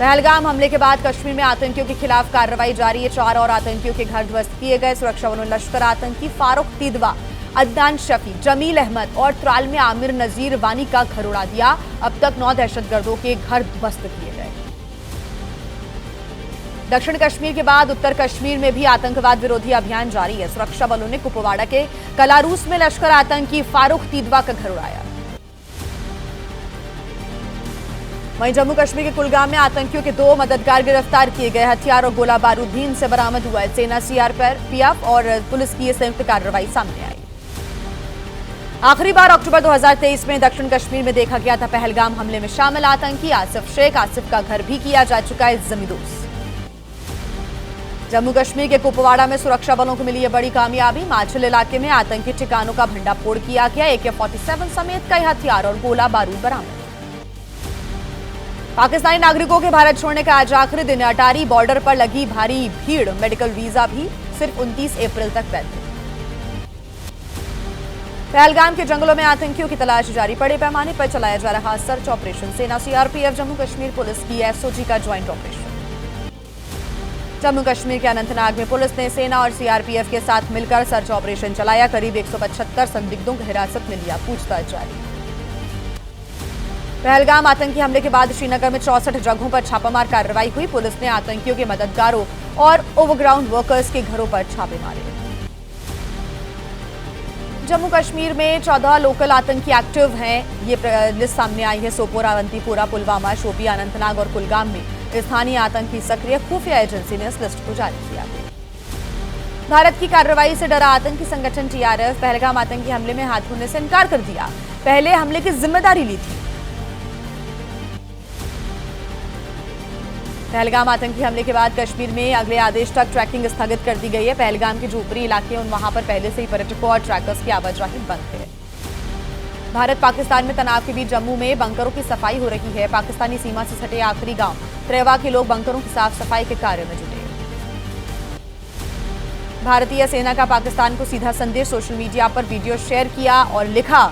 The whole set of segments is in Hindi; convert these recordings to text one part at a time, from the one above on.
पहलगाम हमले के बाद कश्मीर में आतंकियों के खिलाफ कार्रवाई जारी है। 4 और आतंकियों के घर ध्वस्त किए गए। सुरक्षा बलों ने लश्कर आतंकी फारूक तिदवा, अदनान शफी, जमील अहमद और त्राल में आमिर नजीर वानी का घर उड़ा दिया। अब तक 9 दहशतगर्दों के घर ध्वस्त किए गए। दक्षिण कश्मीर के बाद उत्तर कश्मीर में भी आतंकवाद विरोधी अभियान जारी है। सुरक्षा बलों ने कुपवाड़ा के कलारूस में लश्कर आतंकी फारूक तिदवा का घर उड़ाया। वहीं जम्मू कश्मीर के कुलगाम में आतंकियों के 2 मददगार गिरफ्तार किए गए। हथियार और गोला बारूद भी इनसे बरामद हुआ है। सेना, सीआरपीएफ और पुलिस की संयुक्त कार्रवाई सामने आई। आखिरी बार अक्टूबर 2023 में दक्षिण कश्मीर में देखा गया था पहलगाम हमले में शामिल आतंकी आसिफ शेख। आसिफ का घर भी किया जा चुका है जमींदोज। जम्मू कश्मीर के कुपवाड़ा में सुरक्षा बलों को मिली है बड़ी कामयाबी। माछिल इलाके में आतंकी ठिकानों का भंडाफोड़ किया गया। AK-47 समेत कई हथियार और गोला बारूद बरामद। पाकिस्तानी नागरिकों के भारत छोड़ने का आज आखिरी दिन। अटारी बॉर्डर पर लगी भारी भीड़। मेडिकल वीजा भी सिर्फ 29 अप्रैल तक वैध। पहलगाम के जंगलों में आतंकियों की तलाश जारी। बड़े पैमाने पर चलाया जा रहा सर्च ऑपरेशन। सेना, सीआरपीएफ, जम्मू कश्मीर पुलिस की एसओजी का ज्वाइंट ऑपरेशन। जम्मू कश्मीर के अनंतनाग में पुलिस ने सेना और सीआरपीएफ के साथ मिलकर सर्च ऑपरेशन चलाया। करीब 175 संदिग्धों को हिरासत में लिया। पूछताछ जारी। पहलगाम आतंकी हमले के बाद श्रीनगर में 64 जगहों पर छापामार कार्रवाई हुई। पुलिस ने आतंकियों के मददगारों और ओवरग्राउंड वर्कर्स के घरों पर छापे मारे। जम्मू कश्मीर में 14 लोकल आतंकी एक्टिव हैं। ये लिस्ट सामने आई है। सोपोर, अवंतीपुरा, पुलवामा, शोपियां, अनंतनाग और कुलगाम में स्थानीय आतंकी सक्रिय। खुफिया एजेंसी ने इस लिस्ट को जारी किया। भारत की कार्रवाई से डरा आतंकी संगठन TRF पहलगाम आतंकी हमले में हाथ धोने से इनकार कर दिया। पहले हमले की जिम्मेदारी ली थी। पहलगाम आतंकी हमले के बाद कश्मीर में अगले आदेश तक ट्रैकिंग स्थगित कर दी गई है। पहलगाम के जो ऊपरी इलाके हैं वहां पर पहले से ही पर्यटकों और ट्रैकर्स की आवाजाही बंद है। भारत पाकिस्तान में तनाव के बीच जम्मू में बंकरों की सफाई हो रही है। पाकिस्तानी सीमा से सटे आखिरी गांव त्रेवा के लोग बंकरों की साफ सफाई के कार्य में जुटे। भारतीय सेना का पाकिस्तान को सीधा संदेश। सोशल मीडिया पर वीडियो शेयर किया और लिखा,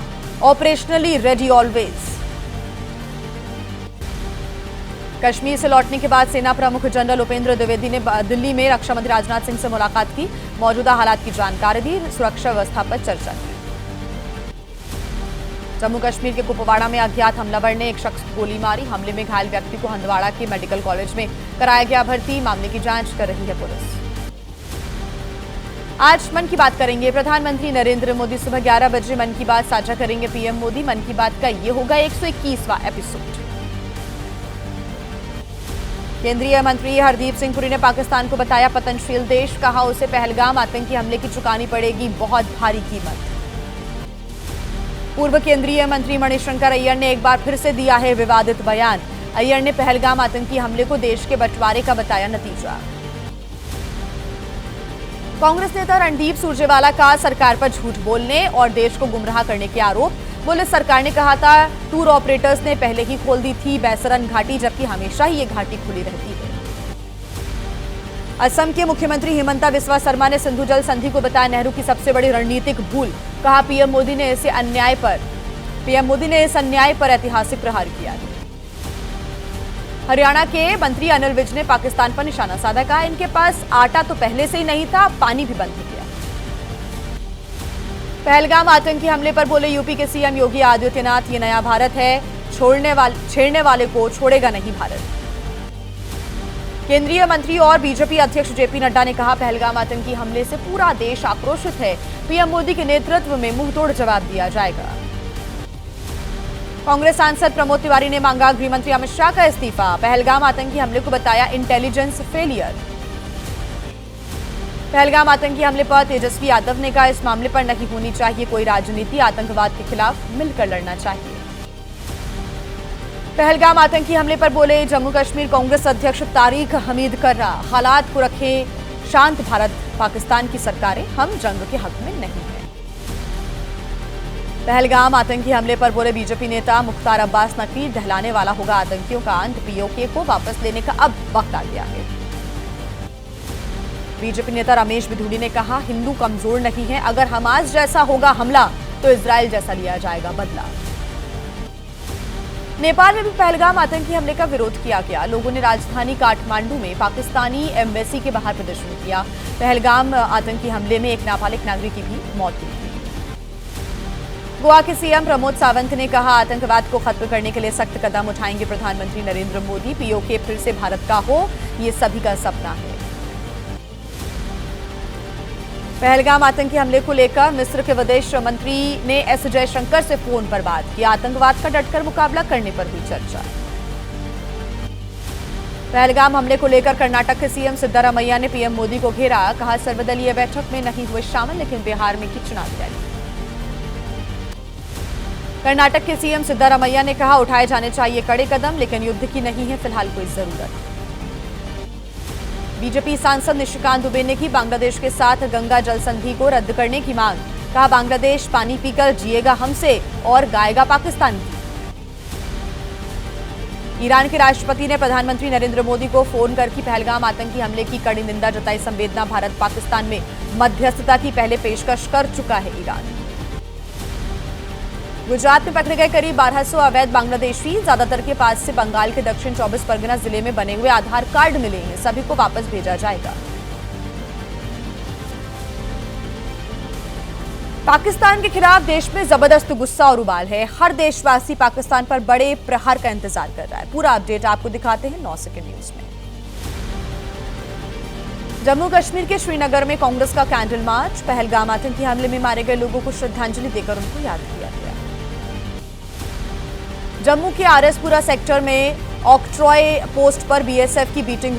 ऑपरेशनली रेडी ऑलवेज। कश्मीर से लौटने के बाद सेना प्रमुख जनरल उपेंद्र द्विवेदी ने दिल्ली में रक्षा मंत्री राजनाथ सिंह से मुलाकात की। मौजूदा हालात की जानकारी दी। सुरक्षा व्यवस्था पर चर्चा की। जम्मू कश्मीर के कुपवाड़ा में अज्ञात हमलावर ने एक शख्स को गोली मारी। हमले में घायल व्यक्ति को हंदवाड़ा के मेडिकल कॉलेज में कराया गया भर्ती। मामले की जांच कर रही है पुलिस। आज मन की बात करेंगे प्रधानमंत्री नरेंद्र मोदी। सुबह 11 बजे मन की बात साझा करेंगे पीएम मोदी। मन की बात का ये होगा 121वां एपिसोड। केंद्रीय मंत्री हरदीप सिंह पुरी ने पाकिस्तान को बताया पतनशील देश। कहा उसे पहलगाम आतंकी हमले की चुकानी पड़ेगी बहुत भारी कीमत। पूर्व केंद्रीय मंत्री मणिशंकर अय्यर ने एक बार फिर से दिया है विवादित बयान। अय्यर ने पहलगाम आतंकी हमले को देश के बंटवारे का बताया नतीजा। कांग्रेस नेता रणदीप सुरजेवाला का सरकार पर झूठ बोलने और देश को गुमराह करने के आरोप। बोले सरकार ने कहा था टूर ऑपरेटर्स ने पहले ही खोल दी थी बैसरन घाटी, जबकि हमेशा ही ये घाटी खुली रहती है। असम के मुख्यमंत्री हिमंता बिस्वा शर्मा ने सिंधु जल संधि को बताया नेहरू की सबसे बड़ी रणनीतिक भूल। कहा पीएम मोदी ने इस अन्याय पर ऐतिहासिक प्रहार किया। हरियाणा के मंत्री अनिल विज ने पाकिस्तान पर निशाना साधा। कहा इनके पास आटा तो पहले से ही नहीं था, पानी भी बंद हो गया। पहलगाम आतंकी हमले पर बोले यूपी के सीएम योगी आदित्यनाथ, ये नया भारत है, छेड़ने वाले को छोड़ेगा नहीं भारत। केंद्रीय मंत्री और बीजेपी अध्यक्ष जेपी नड्डा ने कहा पहलगाम आतंकी हमले से पूरा देश आक्रोशित है। पीएम मोदी के नेतृत्व में मुंहतोड़ जवाब दिया जाएगा। कांग्रेस सांसद प्रमोद तिवारी ने मांगा गृह मंत्री अमित शाह का इस्तीफा। पहलगाम आतंकी हमले को बताया इंटेलिजेंस फेलियर। पहलगाम आतंकी हमले पर तेजस्वी यादव ने कहा इस मामले पर नहीं होनी चाहिए कोई राजनीति, आतंकवाद के खिलाफ मिलकर लड़ना चाहिए। पहलगाम आतंकी हमले पर बोले जम्मू कश्मीर कांग्रेस अध्यक्ष तारिक हमीद कर्रा, हालात को रखे शांत भारत पाकिस्तान की सरकारें हम जंग के हक में नहीं हैं। पहलगाम आतंकी हमले पर बोले बीजेपी नेता मुख्तार अब्बास नकवी, दहलाने वाला होगा आतंकियों का अंत, पीओके को वापस लेने का अब वक्त आ गया है। बीजेपी नेता रमेश बिधूड़ी ने कहा हिंदू कमजोर नहीं है, अगर हमास जैसा होगा हमला तो इजराइल जैसा लिया जाएगा बदला। नेपाल में भी पहलगाम आतंकी हमले का विरोध किया गया। लोगों ने राजधानी काठमांडू में पाकिस्तानी एम्बेसी के बाहर प्रदर्शन किया। पहलगाम आतंकी हमले में एक नाबालिग नागरिक की भी मौत हुई। गोवा के सीएम प्रमोद सावंत ने कहा, आतंकवाद को खत्म करने के लिए सख्त कदम उठाएंगे प्रधानमंत्री नरेंद्र मोदी। पीओके फिर से भारत का हो, ये सभी का सपना है। पहलगाम आतंकी हमले को लेकर मिस्र के विदेश मंत्री ने एस जयशंकर से फोन पर बात की। आतंकवाद का डटकर मुकाबला करने पर हुई चर्चा। पहलगाम हमले को लेकर कर्नाटक के सीएम सिद्धारमैया ने पीएम मोदी को घेरा। कहा, सर्वदलीय बैठक में नहीं हुए शामिल, लेकिन बिहार में की चुनावी रैली। कर्नाटक के सीएम सिद्धारमैया ने कहा, उठाए जाने चाहिए कड़े कदम, लेकिन युद्ध की नहीं है फिलहाल कोई जरूरत। बीजेपी सांसद निशिकांत दुबे ने की बांग्लादेश के साथ गंगा जल संधि को रद्द करने की मांग। कहा, बांग्लादेश पानी पीकर जिएगा हमसे और गाएगा पाकिस्तान की। ईरान के राष्ट्रपति ने प्रधानमंत्री नरेंद्र मोदी को फोन करके पहलगाम आतंकी हमले की कड़ी निंदा जताई। संवेदना भारत पाकिस्तान में मध्यस्थता की पहले पेशकश कर चुका है ईरान। गुजरात में पकड़े गए करीब 1200 अवैध बांग्लादेशी। ज्यादातर के पास से बंगाल के दक्षिण 24 परगना जिले में बने हुए आधार कार्ड मिले हैं। सभी को वापस भेजा जाएगा। पाकिस्तान के खिलाफ देश में जबरदस्त गुस्सा और उबाल है। हर देशवासी पाकिस्तान पर बड़े प्रहार का इंतजार कर रहा है। पूरा अपडेट आपको दिखाते हैं 9 सेकंड न्यूज में। जम्मू कश्मीर के श्रीनगर में कांग्रेस का कैंडल मार्च। पहलगाम आतंकी हमले में मारे गए लोगों को श्रद्धांजलि देकर उनको याद किया गया। जम्मू के आरएसपुरा सेक्टर में ऑक्ट्रॉय पोस्ट पर बीएसएफ की बीटिंग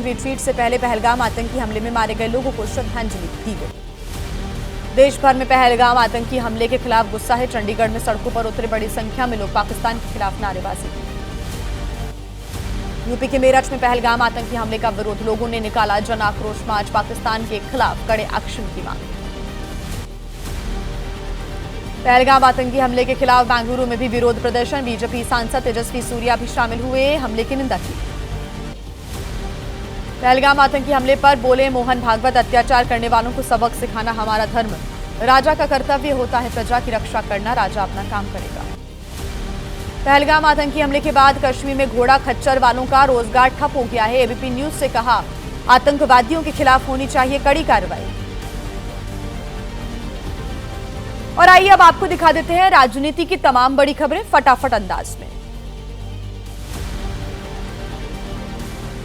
रिट्रीट से पहले पहलगाम आतंकी हमले में मारे गए लोगों को श्रद्धांजलि दी गई। देश भर में पहलगाम आतंकी हमले के खिलाफ गुस्सा है। चंडीगढ़ में सड़कों पर उतरे बड़ी संख्या में लोग पाकिस्तान के खिलाफ नारेबाजी की। यूपी के मेरठ में पहलगाम आतंकी हमले का विरोध। लोगों ने निकाला जन आक्रोश मार्च। पाकिस्तान के खिलाफ कड़े एक्शन की मांग। पहलगाम आतंकी हमले के खिलाफ बेंगलुरु में भी विरोध प्रदर्शन। बीजेपी सांसद तेजस्वी सूर्या भी शामिल हुए। हमले की निंदा की। पहलगाम आतंकी हमले पर बोले मोहन भागवत, अत्याचार करने वालों को सबक सिखाना हमारा धर्म। राजा का कर्तव्य होता है प्रजा की रक्षा करना। राजा अपना काम करेगा। पहलगाम आतंकी हमले के बाद कश्मीर में घोड़ा खच्चर वालों का रोजगार ठप हो गया है। एबीपी न्यूज से कहा, आतंकवादियों के खिलाफ होनी चाहिए कड़ी कार्रवाई। और आइए अब आपको दिखा देते हैं राजनीति की तमाम बड़ी खबरें फटाफट अंदाज में।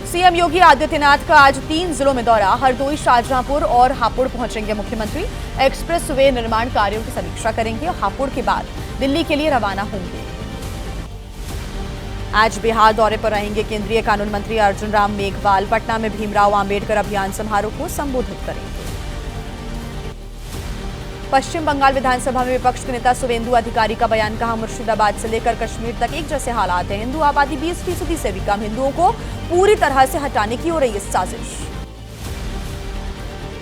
सीएम योगी आदित्यनाथ का आज 3 जिलों में दौरा। हरदोई, शाहजहांपुर और हापुड़ पहुंचेंगे मुख्यमंत्री। एक्सप्रेस वे निर्माण कार्यों की समीक्षा करेंगे। हापुड़ के बाद दिल्ली के लिए रवाना होंगे। आज बिहार दौरे पर रहेंगे केंद्रीय कानून मंत्री अर्जुन राम मेघवाल। पटना में भीमराव अंबेडकर अभियान समारोह को संबोधित करेंगे। पश्चिम बंगाल विधानसभा में विपक्ष के नेता शुवेंदु अधिकारी का बयान। कहा, मुर्शिदाबाद से लेकर कश्मीर तक एक जैसे हालात हैं। हिंदू आबादी 20% से भी कम। हिंदुओं को पूरी तरह से हटाने की हो रही है साजिश।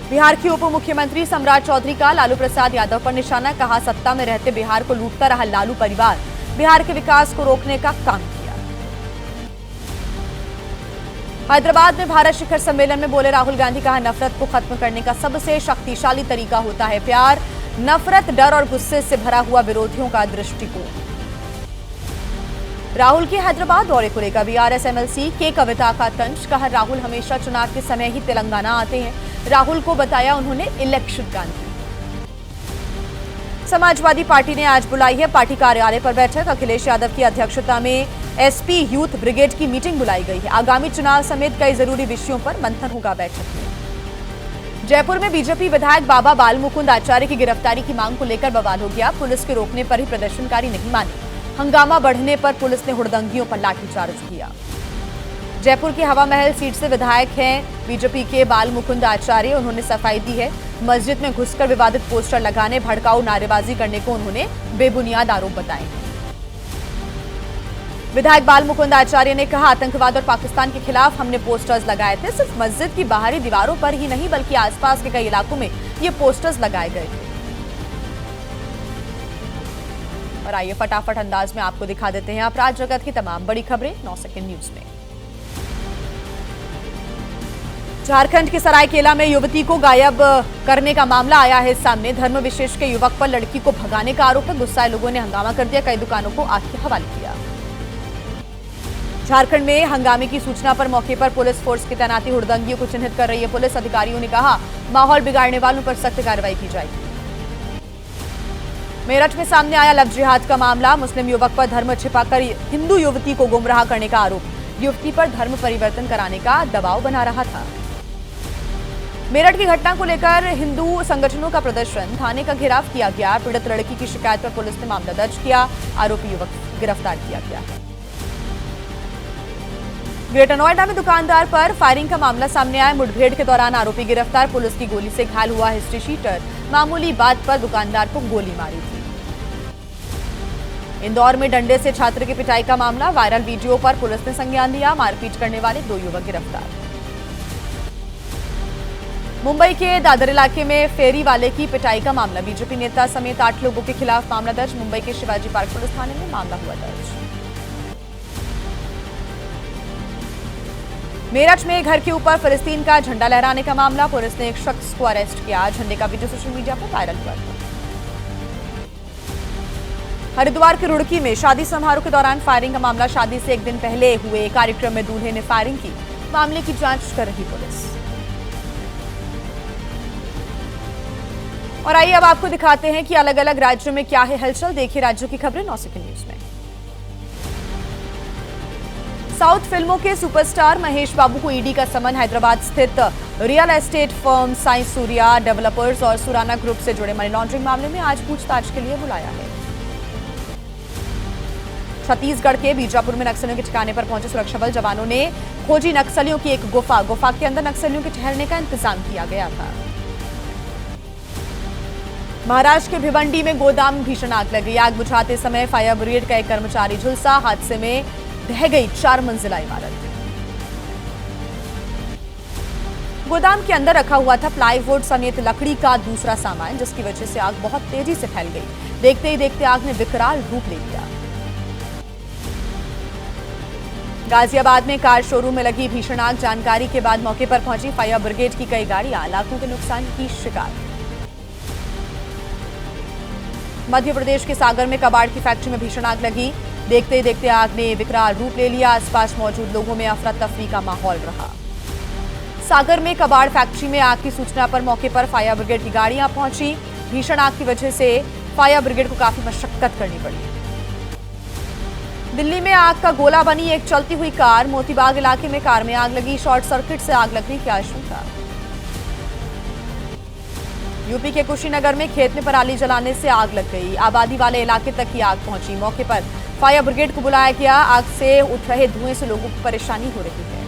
बिहार के उप मुख्यमंत्री सम्राट चौधरी का लालू प्रसाद यादव पर निशाना। कहा, सत्ता में रहते बिहार को लूटता रहा लालू परिवार। बिहार के विकास को रोकने का काम किया। हैदराबाद में भारत शिखर सम्मेलन में बोले राहुल गांधी। कहा, नफरत को खत्म करने का सबसे शक्तिशाली तरीका होता है प्यार। नफरत, डर और गुस्से से भरा हुआ विरोधियों का दृष्टिकोण। राहुल के हैदराबाद दौरे को लेकर बीआरएस एमएलसी के कविता का तंज। कहा, राहुल हमेशा चुनाव के समय ही तेलंगाना आते हैं। राहुल को बताया उन्होंने इलेक्शन गांधी। समाजवादी पार्टी ने आज बुलाई है पार्टी कार्यालय पर बैठक। अखिलेश यादव की अध्यक्षता में एसपी यूथ ब्रिगेड की मीटिंग बुलाई गई है। आगामी चुनाव समेत कई जरूरी विषयों पर मंथन होगा बैठक में। जयपुर में बीजेपी विधायक बाबा बाल मुकुंद आचार्य की गिरफ्तारी की मांग को लेकर बवाल हो गया। पुलिस के रोकने पर ही प्रदर्शनकारी नहीं माने। हंगामा बढ़ने पर पुलिस ने हुड़दंगियों पर लाठीचार्ज किया। जयपुर की हवा महल सीट से विधायक हैं बीजेपी के बाल मुकुंद आचार्य। उन्होंने सफाई दी है। मस्जिद में घुसकर विवादित पोस्टर लगाने, भड़काऊ नारेबाजी करने को उन्होंने बेबुनियाद आरोप बताए। विधायक बाल मुकुंद आचार्य ने कहा, आतंकवाद और पाकिस्तान के खिलाफ हमने पोस्टर्स लगाए थे। सिर्फ मस्जिद की बाहरी दीवारों पर ही नहीं बल्कि आसपास के कई इलाकों में ये पोस्टर्स लगाए गए थे। और आइए फटाफट अंदाज में आपको दिखा देते हैं अपराध जगत की तमाम बड़ी खबरें 9 सेकंड न्यूज में। झारखंड के सरायकेला में युवती को गायब करने का मामला आया है सामने। धर्म विशेष के युवक पर लड़की को भगाने का आरोप है। गुस्साए लोगों ने हंगामा कर दिया। कई दुकानों को आग के हवाले किया। झारखंड में हंगामे की सूचना पर मौके पर पुलिस फोर्स की तैनाती, हुड़दंगियों को चिन्हित कर रही है पुलिस। अधिकारियों ने कहा माहौल बिगाड़ने वालों पर सख्त कार्रवाई की जाएगी। मेरठ में सामने आया लव जिहाद का मामला। मुस्लिम युवक पर धर्म छिपाकर हिंदू युवती को गुमराह करने का आरोप। युवती पर धर्म परिवर्तन कराने का दबाव बना रहा था। मेरठ की घटना को लेकर हिंदू संगठनों का प्रदर्शन, थाने का घेराव किया गया। पीड़ित लड़की की शिकायत पर पुलिस ने मामला दर्ज किया। आरोपी युवक गिरफ्तार किया गया। ग्रेटर नोएडा में दुकानदार पर फायरिंग का मामला सामने आया। मुठभेड़ के दौरान आरोपी गिरफ्तार। पुलिस की गोली से घायल हुआ हिस्ट्री शीटर मामूली बात पर दुकानदार को गोली मारी थी। इंदौर में डंडे से छात्र की पिटाई का मामला, वायरल वीडियो पर पुलिस ने संज्ञान लिया। मारपीट करने वाले 2 युवक गिरफ्तार। मुंबई के दादर इलाके में फेरी वाले की पिटाई का मामला, बीजेपी नेता समेत 8 लोगों के खिलाफ मामला दर्ज। मुंबई के शिवाजी पार्क पुलिस थाने में मामला हुआ दर्ज। मेरठ में घर के ऊपर फिलिस्तीन का झंडा लहराने का मामला, पुलिस ने एक शख्स को अरेस्ट किया। झंडे का वीडियो सोशल मीडिया पर वायरल हुआ था। हरिद्वार के रुड़की में शादी समारोह के दौरान फायरिंग का मामला, शादी से एक दिन पहले हुए कार्यक्रम में दूल्हे ने फायरिंग की। मामले की जांच कर रही पुलिस। और आइए अब आपको दिखाते हैं कि अलग अलग राज्यों में क्या है हलचल। देखिए राज्यों की खबरें 9 सेकंड न्यूज में। साउथ फिल्मों के सुपरस्टार महेश बाबू को ईडी का समन। हैदराबाद स्थित real estate firm Sai Surya developers और सुराना ग्रुप से जुड़े मनी लॉन्ड्रिंग मामले में आज पूछताछ के लिए बुलाया है। छत्तीसगढ़ के बीजापुर में नक्सलियों के ठिकाने पर पहुंचे सुरक्षा बल जवानों ने खोजी नक्सलियों की एक गुफा के अंदर नक्सलियों के ठहरने का इंतजाम किया गया था। महाराष्ट्र के भिवंडी में गोदाम में भीषण आग लगी। आग बुझाते समय फायर ब्रिगेड का एक कर्मचारी झुलसा। हादसे में ढह गई 4 मंजिला इमारत। गोदाम के अंदर रखा हुआ था प्लाईवुड समेत लकड़ी का दूसरा सामान, जिसकी वजह से आग बहुत तेजी से फैल गई। देखते ही देखते आग ने विकराल रूप ले लिया। गाजियाबाद में कार शोरूम में लगी भीषण आग। जानकारी के बाद मौके पर पहुंची फायर ब्रिगेड की कई गाड़ियां लाखों के नुकसान की शिकार। मध्य प्रदेश के सागर में कबाड़ की फैक्ट्री में भीषण आग लगी। देखते ही देखते आग ने विकराल रूप ले लिया। आसपास मौजूद लोगों में अफरा तफरी का माहौल रहा। सागर में कबाड़ फैक्ट्री में आग की सूचना पर मौके पर फायर ब्रिगेड की गाड़ियां पहुंची। भीषण आग की वजह से फायर ब्रिगेड को काफी मशक्कत करनी पड़ी। दिल्ली में आग का गोला बनी एक चलती हुई कार। मोतीबाग इलाके में कार में आग लगी। शॉर्ट सर्किट से आग लगने की आशंका। यूपी के कुशीनगर में खेत में पराली जलाने से आग लग गई। आबादी वाले इलाके तक की आग पहुंची। मौके पर फायर ब्रिगेड को बुलाया गया। आग से उठ रहे धुएं से लोगों को परेशानी हो रही है।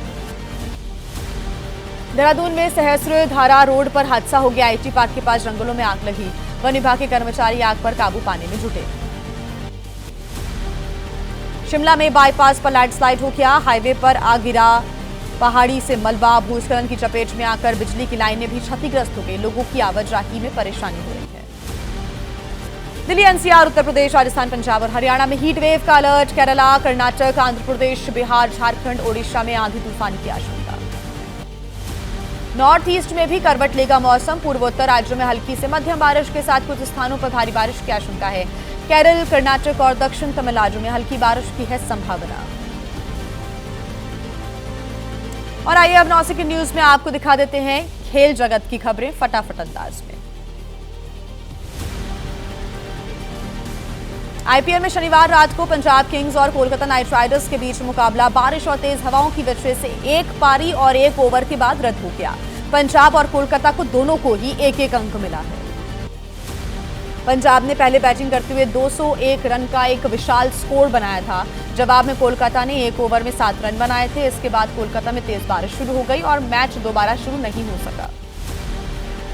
देहरादून में सहस्त्र धारा रोड पर हादसा हो गया। आईटी पार्क के पास जंगलों में आग लगी। वन विभाग के कर्मचारी आग पर काबू पाने में जुटे। शिमला में बाईपास पर लैंडस्लाइड हो गया। हाईवे पर आग गिरा। पहाड़ी से मलबा भूस्खलन की चपेट में आकर बिजली की लाइनें भी क्षतिग्रस्त हो गई। लोगों की आवाजाही में परेशानी हो रही है। दिल्ली, एनसीआर, उत्तर प्रदेश, राजस्थान, पंजाब और हरियाणा में हीट वेव का अलर्ट। केरला, कर्नाटक, आंध्र प्रदेश, बिहार, झारखंड, ओडिशा में आंधी तूफान की आशंका। नॉर्थ ईस्ट में भी करवट लेगा मौसम। पूर्वोत्तर राज्यों में हल्की से मध्यम बारिश के साथ कुछ स्थानों पर भारी बारिश की आशंका है। केरल, कर्नाटक और दक्षिण तमिलनाडु में हल्की बारिश की है संभावना। और आइए अब 9 सेकंड न्यूज में आपको दिखा देते हैं खेल जगत की खबरें फटाफट अंदाज में। आईपीएल में शनिवार रात को पंजाब किंग्स और कोलकाता नाइट राइडर्स के बीच मुकाबला बारिश और तेज हवाओं की वजह से एक पारी और एक ओवर के बाद रद्द हो गया। पंजाब और कोलकाता को दोनों को ही एक अंक मिला है। पंजाब ने पहले बैटिंग करते हुए 201 रन का एक विशाल स्कोर बनाया था। जवाब में कोलकाता ने एक ओवर में 7 रन बनाए थे। इसके बाद कोलकाता में तेज बारिश शुरू हो गई और मैच दोबारा शुरू नहीं हो सका।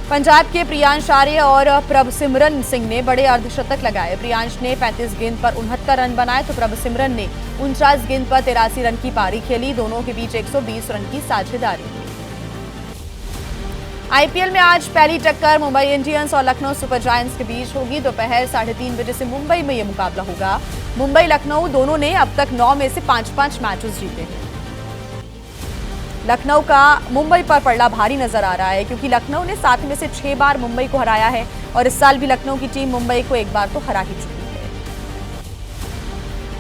पंजाब के प्रियांश आर्य और प्रभसिमरन सिंह ने बड़े अर्धशतक लगाए। प्रियांश ने 35 गेंद पर 69 रन बनाए तो प्रभसिमरन ने 49 गेंद पर 83 रन की पारी खेली। दोनों के बीच 120 रन की साझेदारी। आईपीएल में आज पहली टक्कर मुंबई इंडियंस और लखनऊ सुपर जायंट्स के बीच होगी। दोपहर 3:30 बजे से मुंबई में यह मुकाबला होगा। मुंबई लखनऊ दोनों ने अब तक 9 में से 5-5 मैचेस जीते हैं। लखनऊ का मुंबई पर पड़ना भारी नजर आ रहा है क्योंकि लखनऊ ने 7 में से 6 बार मुंबई को हराया है और इस साल भी लखनऊ की टीम मुंबई को एक बार तो हरा ही चुकी है।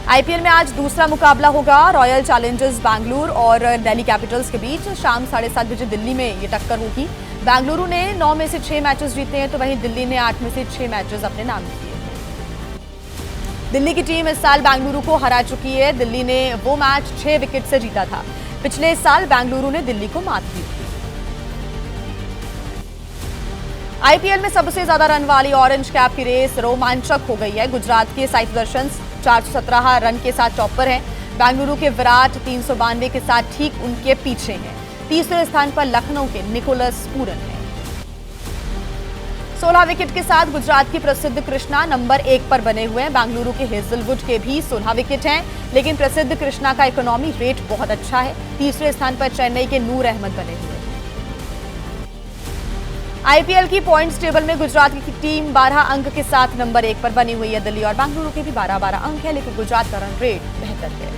आईपीएल में आज दूसरा मुकाबला होगा रॉयल चैलेंजर्स बैंगलोर और दिल्ली कैपिटल्स के बीच। शाम 7:30 बजे दिल्ली में ये टक्कर होगी। बेंगलुरु ने 9 में से 6 मैचेस जीते हैं, तो वहीं दिल्ली ने 8 में से 6 मैचेस अपने नाम किए हैं। दिल्ली की टीम इस साल बेंगलुरु को हरा चुकी है। दिल्ली ने वो मैच 6 विकेट से जीता था। पिछले साल बेंगलुरु ने दिल्ली को मात दी थी। आईपीएल में सबसे ज्यादा रन वाली ऑरेंज कैप की रेस रोमांचक हो गई है। गुजरात के साई सुदर्शन 417 रन के साथ टॉपर हैं। बेंगलुरु के विराट 392 के साथ ठीक उनके पीछे हैं। तीसरे स्थान पर लखनऊ के निकोलस पूरन हैं। 16 विकेट के साथ गुजरात की प्रसिद्ध कृष्णा नंबर 1 पर बने हुए हैं। बेंगलुरु के हेजलवुड के भी 16 विकेट हैं, लेकिन प्रसिद्ध कृष्णा का इकोनॉमी रेट बहुत अच्छा है। तीसरे स्थान पर चेन्नई के नूर अहमद बने हुए हैं। आईपीएल की पॉइंट्स टेबल में गुजरात की टीम 12 अंक के साथ नंबर 1 पर बनी हुई है। दिल्ली और बेंगलुरु के भी 12-12 अंक है, लेकिन गुजरात का रन रेट बेहतर है।